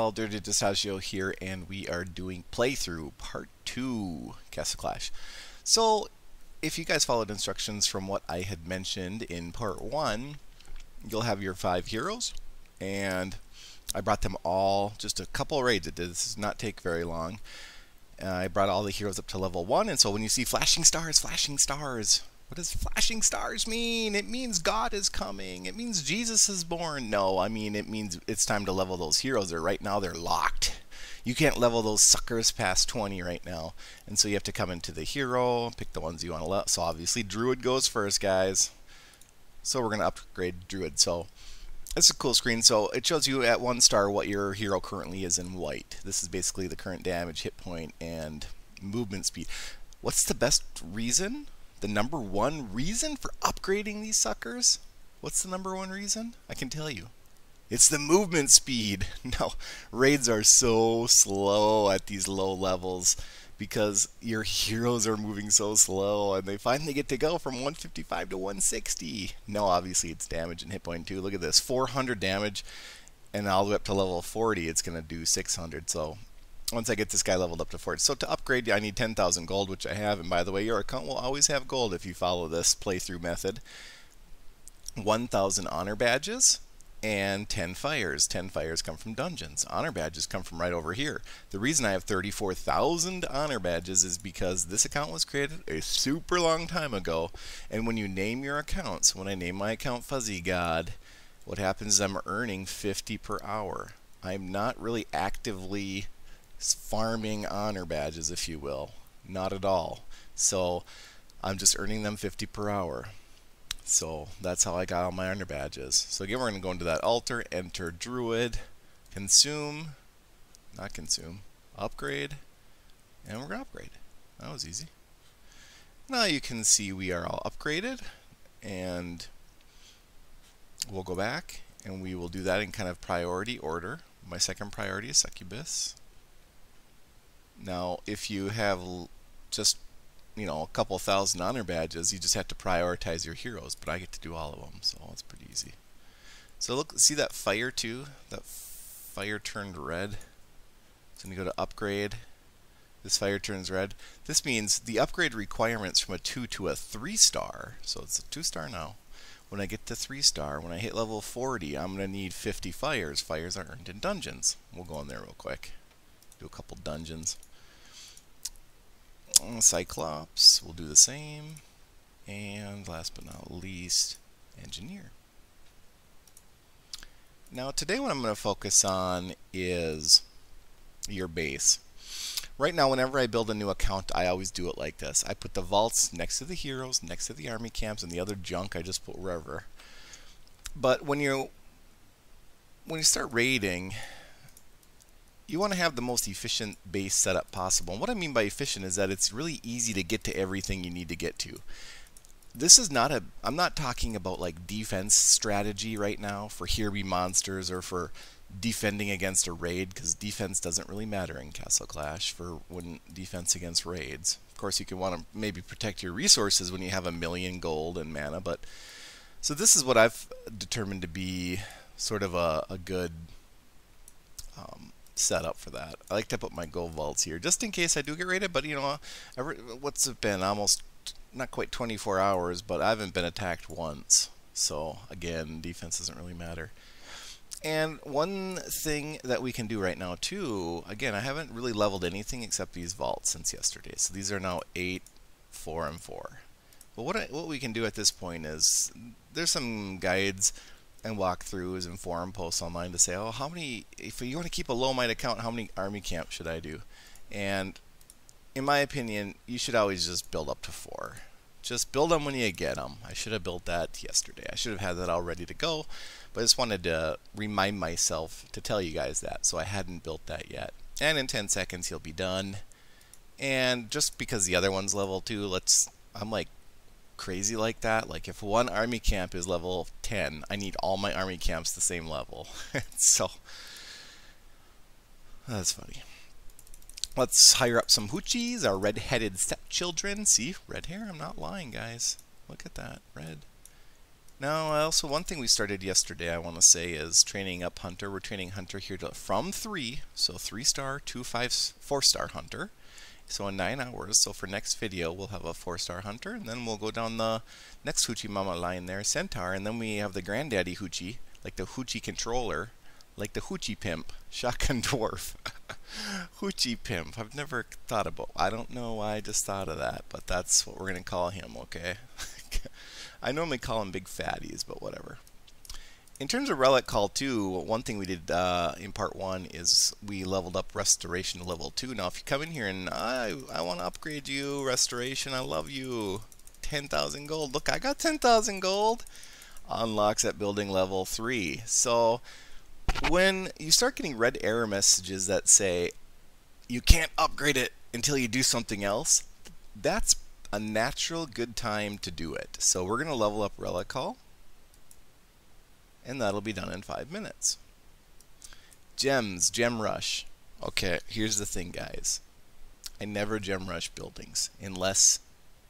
y'all, Dirty Distaggio here, and we are doing playthrough part 2 Castle Clash. So, if you guys followed instructions from what I had mentioned in part 1, you'll have your 5 heroes, and I brought them all, just a couple raids. It does not take very long. I brought all the heroes up to level 1, and so when you see flashing stars, what does flashing stars mean? It means God is coming. It means Jesus is born. No, I mean it means it's time to level those heroes. Right now they're locked. You can't level those suckers past 20 right now. And so you have to come into the hero, pick the ones you want to level. So obviously Druid goes first, guys. So we're going to upgrade Druid. So this is a cool screen. So it shows you at 1 star what your hero currently is in white. This is basically the current damage, hit point, and movement speed. What's the best reason? The number 1 reason for upgrading these suckers? What's the number 1 reason? I can tell you. It's the movement speed. No, raids are so slow at these low levels because your heroes are moving so slow and they finally get to go from 155 to 160. No, obviously it's damage and hit point too. Look at this, 400 damage, and all the way up to level 40 it's going to do 600. So once I get this guy leveled up to 40. So to upgrade, I need 10,000 gold, which I have. And by the way, your account will always have gold if you follow this playthrough method. 1,000 honor badges and 10 fires. 10 fires come from dungeons. Honor badges come from right over here. The reason I have 34,000 honor badges is because this account was created a super long time ago. And when you name your accounts, when I name my account Fuzzy God, what happens is I'm earning 50 per hour. I'm not really actively farming honor badges, if you will. Not at all. So I'm just earning them 50 per hour. So that's how I got all my honor badges. So again, we're going to go into that altar, enter Druid, consume, not consume, upgrade, and we're going to upgrade. That was easy. Now you can see we are all upgraded, and we'll go back and we will do that in kind of priority order. My second priority is Succubus. Now, if you have just, you know, a couple thousand honor badges, you just have to prioritize your heroes, but I get to do all of them, so it's pretty easy. So look, see that fire too? That fire turned red. So I'm going to go to upgrade. This fire turns red. This means the upgrade requirements from a 2 to a 3 star. So it's a 2 star now. When I get to 3 star, when I hit level 40, I'm going to need 50 fires. Fires are earned in dungeons. We'll go in there real quick. Do a couple dungeons. Cyclops, we'll do the same, and last but not least, Engineer. Now today what I'm going to focus on is your base. Right now whenever I build a new account, I always do it like this. I put the vaults next to the heroes, next to the army camps, and the other junk I just put wherever. But when you start raiding, you want to have the most efficient base setup possible. And what I mean by efficient is that it's really easy to get to everything you need to get to. This is not a, I'm not talking about like defense strategy right now for here be monsters or for defending against a raid, because defense doesn't really matter in Castle Clash for when defense against raids. Of course you can want to maybe protect your resources when you have 1,000,000 gold and mana, but so this is what I've determined to be sort of a good set up for that. I like to put my gold vaults here just in case I do get raided, but you know, what's it been, almost not quite 24 hours, but I haven't been attacked once, so again, defense doesn't really matter. And one thing that we can do right now too, again, I haven't really leveled anything except these vaults since yesterday, so these are now 8, 4, and 4. But what we can do at this point is there's some guides and walkthroughs and forum posts online to say, oh, how many, if you want to keep a low might account, how many army camps should I do? And in my opinion, you should always just build up to 4. Just build them when you get them. I should have built that yesterday. I should have had that all ready to go, but I just wanted to remind myself to tell you guys that, so I hadn't built that yet. And in 10 seconds he'll be done. And just because the other one's level 2, I'm like crazy like that. Like if one army camp is level 10, I need all my army camps the same level. So that's funny. Let's hire up some hoochies, our red-headed stepchildren. See, red hair, I'm not lying, guys. Look at that, red. Now, also one thing we started yesterday, I want to say, is training up Hunter. We're training Hunter here from 3, so 3-star to 4-star Hunter. So in 9 hours, so for next video, we'll have a 4-star Hunter, and then we'll go down the next Hoochie Mama line there, Centaur, and then we have the Granddaddy Hoochie, like the Hoochie Controller, like the Hoochie Pimp, Shotgun Dwarf. Hoochie Pimp, I've never thought about, I don't know why I just thought of that, but that's what we're going to call him, okay? I normally call them big fatties, but whatever. In terms of Relic Hall 2, one thing we did in part 1 is we leveled up Restoration to level 2. Now, if you come in here and I want to upgrade you, Restoration, I love you, 10,000 gold. Look, I got 10,000 gold. Unlocks at building level 3. So, when you start getting red error messages that say you can't upgrade it until you do something else, that's a natural good time to do it. So we're going to level up Relic Hall, and that'll be done in 5 minutes. Gems, Gem Rush. Okay, here's the thing, guys. I never Gem Rush buildings unless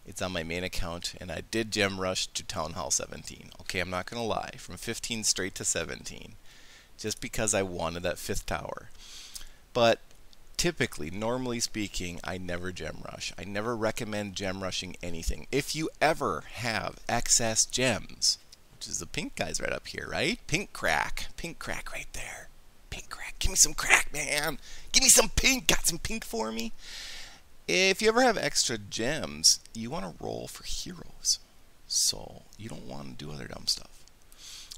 it's on my main account, and I did Gem Rush to Townhall 17. Okay, I'm not going to lie, from 15 straight to 17, just because I wanted that 5th tower. But typically, normally speaking, I never gem rush. I never recommend gem rushing anything. If you ever have excess gems, which is the pink guys right up here, right? Pink crack right there. Pink crack. Give me some crack, man. Give me some pink. Got some pink for me? If you ever have extra gems, you want to roll for heroes. So you don't want to do other dumb stuff.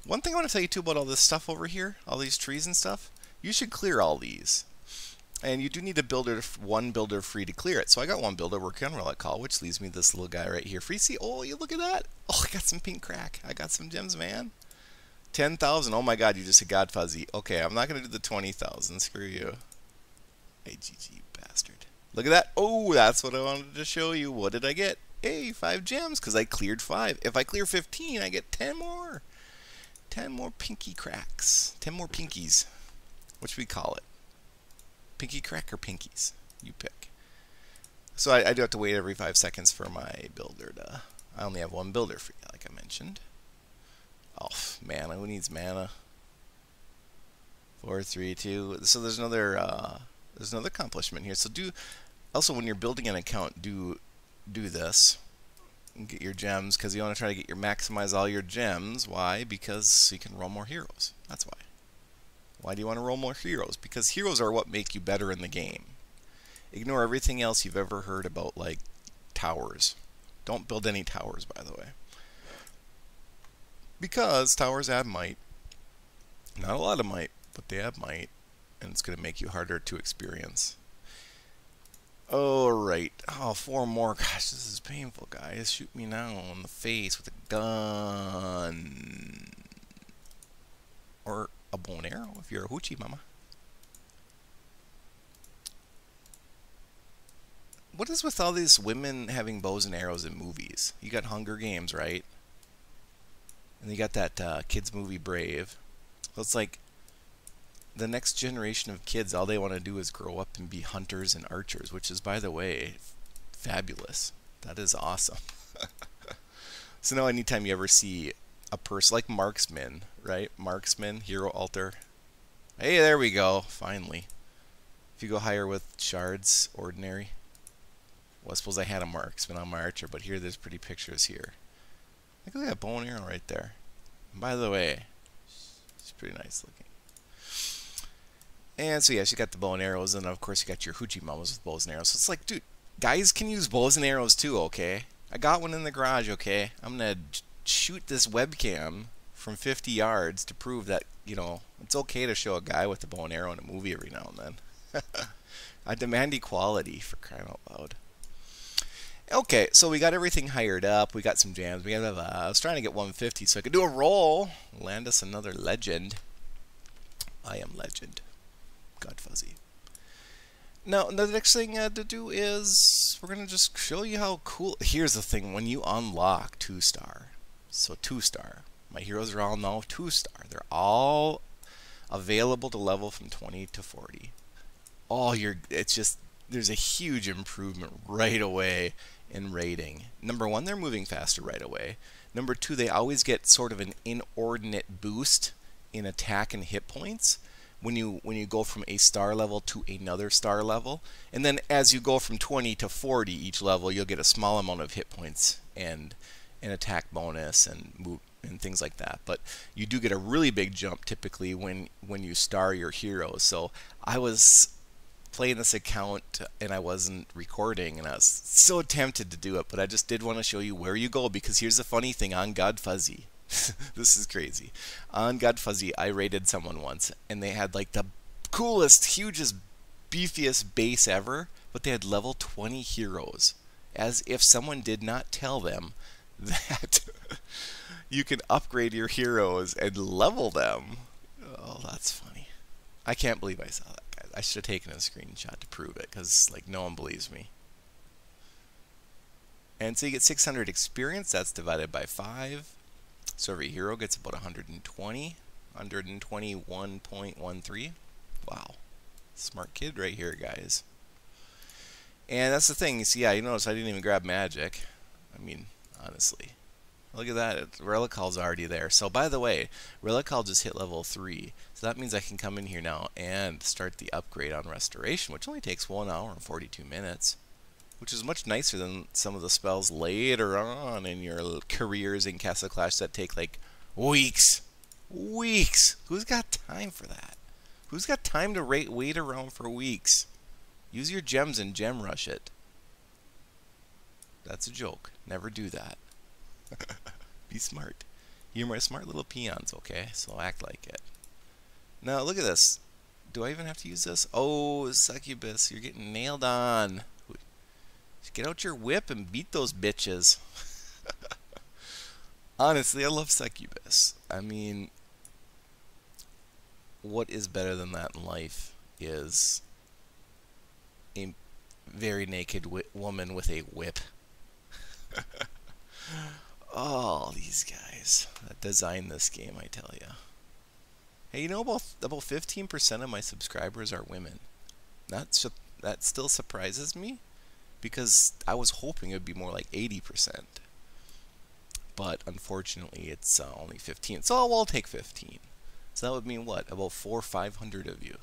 One thing I want to tell you too about all this stuff over here, all these trees and stuff, you should clear all these. And you do need a builder, one builder free to clear it. So I got one builder working on Relic Hall, which leaves me this little guy right here free. See, oh, you look at that. Oh, I got some pink crack. I got some gems, man. 10,000. Oh my God, you just got fuzzy. Okay, I'm not going to do the 20,000. Screw you. AGG, you bastard. Look at that. Oh, that's what I wanted to show you. What did I get? Hey, 5 gems, because I cleared 5. If I clear 15, I get 10 more. 10 more pinky cracks. 10 more pinkies. What should we call it? Pinky crack or pinkies? You pick. So I do have to wait every 5 seconds for my builder to... I only have one builder for you, like I mentioned. Oh, mana. Who needs mana? 4, 3, 2. So there's another accomplishment here. So also when you're building an account, do this. And get your gems, because you want to try to maximize all your gems. Why? Because you can roll more heroes. That's why. Why do you want to roll more heroes? Because heroes are what make you better in the game. Ignore everything else you've ever heard about, like towers. Don't build any towers, by the way. Because towers add might. Not a lot of might, but they have might. And it's going to make you harder to experience. Alright. Oh, 4 more. Gosh, this is painful, guys. Shoot me now in the face with a gun. Or a bow and arrow if you're a hoochie mama. What is with all these women having bows and arrows in movies? You got Hunger Games, right? And you got that kids movie Brave. So it's like the next generation of kids, all they want to do is grow up and be hunters and archers, which is, by the way, fabulous. That is awesome. So now anytime you ever see a person like marksman, right? Marksman, hero altar. Hey, there we go. Finally. If you go higher with shards, ordinary. Well, I suppose I had a marksman on my archer, but here there's pretty pictures here. Look at that bow and arrow right there. And by the way, it's pretty nice looking. And so yeah, she got the bow and arrows, and of course you got your hoochie mamas with bows and arrows. So it's like, dude, guys can use bows and arrows too, okay? I got one in the garage, okay? I'm gonna shoot this webcam from 50 yards to prove that, you know, it's okay to show a guy with a bow and arrow in a movie every now and then. I demand equality, for crying out loud. Okay, so we got everything hired up. We got some jams. We got I was trying to get 150 so I could do a roll. Land us another legend. I am legend. God fuzzy. Now, the next thing to do is we're going to just show you how cool. Here's the thing. When you unlock 2-star, so 2-star, my heroes are all now 2-star. They're all available to level from 20 to 40. Oh, it's just, there's a huge improvement right away in rating. Number one, they're moving faster right away. Number two, they always get sort of an inordinate boost in attack and hit points when you go from a star level to another star level. And then as you go from 20 to 40 each level, you'll get a small amount of hit points and an attack bonus and move and things like that. But you do get a really big jump typically when you star your heroes. So I was playing this account and I wasn't recording and I was so tempted to do it, but I just did want to show you where you go, because here's the funny thing on God Fuzzy. This is crazy. On God Fuzzy, I raided someone once and they had like the coolest, hugest, beefiest base ever, but they had level 20 heroes, as if someone did not tell them that you can upgrade your heroes and level them. Oh, that's funny. I can't believe I saw that, guys. I should have taken a screenshot to prove it, because like no one believes me. And so you get 600 experience. That's divided by 5. So every hero gets about 120. 121.13. Wow. Smart kid right here, guys. And that's the thing. You see, yeah, you notice I didn't even grab magic. I mean, honestly. Look at that. Relic Hall's already there. So, by the way, Relic Hall just hit level 3. So that means I can come in here now and start the upgrade on Restoration, which only takes 1 hour and 42 minutes. Which is much nicer than some of the spells later on in your careers in Castle Clash that take like weeks. Weeks! Who's got time for that? Who's got time to wait around for weeks? Use your gems and gem rush it. That's a joke. Never do that. Be smart. You're my smart little peons, okay? So act like it. Now look at this. Do I even have to use this? Oh, Succubus, you're getting nailed on. Get out your whip and beat those bitches. Honestly, I love Succubus. I mean, what is better than that in life is a very naked woman with a whip. Oh, these guys that designed this game, I tell you. Hey, you know, about 15% of my subscribers are women. That still surprises me, because I was hoping it would be more like 80%. But unfortunately, it's only 15. So we'll take 15. So that would mean what? About 400 or 500 of you.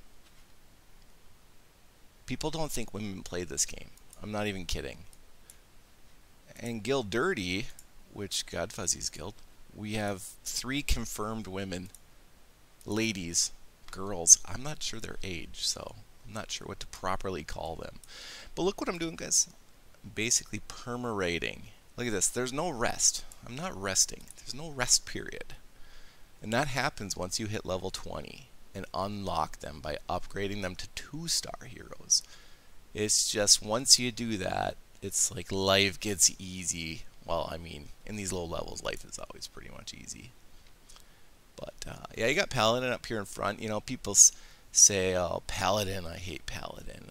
People don't think women play this game. I'm not even kidding. And Guild Dirty, which God Fuzzy's guild, we have 3 confirmed women. Ladies. Girls. I'm not sure their age, so I'm not sure what to properly call them. But look what I'm doing, guys. I'm basically perma-raiding. Look at this. There's no rest. I'm not resting. There's no rest period. And that happens once you hit level 20 and unlock them by upgrading them to 2-star heroes. It's just once you do that, it's like life gets easy. Well, I mean, in these low levels, life is always pretty much easy. But, yeah, you got Paladin up here in front. You know, people say, oh, Paladin, I hate Paladin.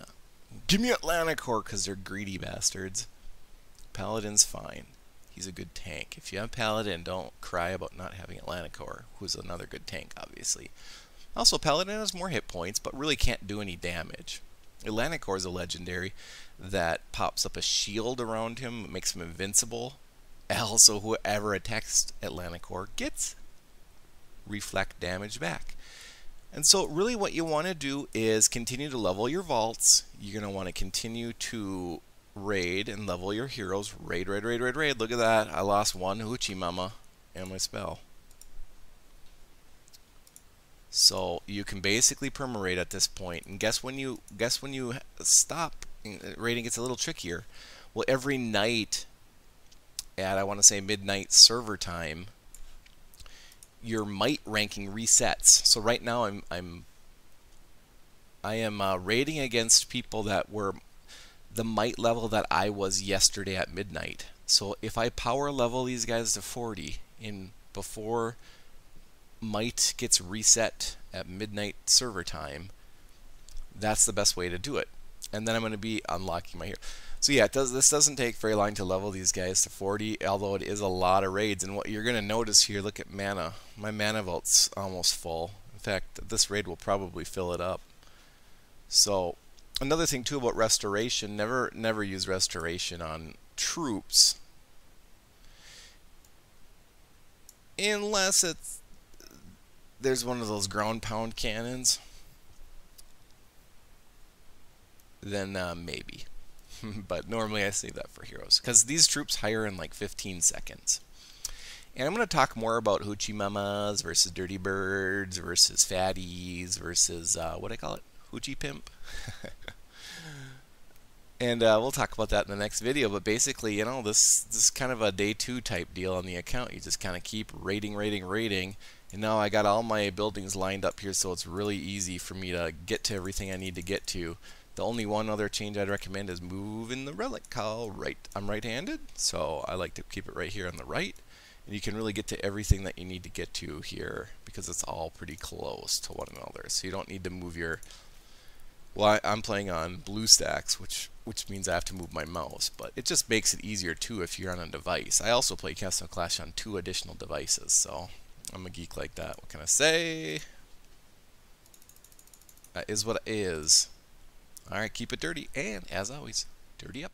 Give me Atlanticor, because they're greedy bastards. Paladin's fine. He's a good tank. If you have Paladin, don't cry about not having Atlanticor, who's another good tank, obviously. Also, Paladin has more hit points, but really can't do any damage. Atlanticor is a legendary that pops up a shield around him, makes him invincible. Also, whoever attacks Atlanticor gets reflect damage back. And so really what you want to do is continue to level your vaults. You're going to want to continue to raid and level your heroes. Raid, raid, raid, raid, raid. Look at that. I lost 1 hoochie mama and my spell. So you can basically perma-raid at this point. And guess when you stop, raiding gets a little trickier. Well, every night at, I want to say, midnight server time, your might ranking resets. So right now I am raiding against people that were the might level that I was yesterday at midnight. So if I power level these guys to 40 before might gets reset at midnight server time, that's the best way to do it. And then I'm going to be unlocking my hero. So yeah, this doesn't take very long to level these guys to 40, although it is a lot of raids. And what you're going to notice here, look at mana. My mana vault's almost full. In fact, this raid will probably fill it up. So another thing too about restoration, never use restoration on troops. Unless there's one of those ground pound cannons, then maybe. But normally I save that for heroes, because these troops hire in like 15 seconds. And I'm going to talk more about hoochie mamas versus dirty birds versus fatties versus, what do I call it? Hoochie pimp. And we'll talk about that in the next video. But basically, you know, this is kind of a day 2 type deal on the account. You just kind of keep raiding. And now I got all my buildings lined up here, so it's really easy for me to get to everything I need to get to. The only one other change I'd recommend is moving the Relic Hall right. I'm right-handed, so I like to keep it right here on the right. And you can really get to everything that you need to get to here because it's all pretty close to one another. So you don't need to move your... Well, I'm playing on BlueStacks, which means I have to move my mouse. But it just makes it easier, too, if you're on a device. I also play Castle Clash on 2 additional devices, so I'm a geek like that. What can I say? That is what it is. Alright, keep it dirty, and as always, dirty up.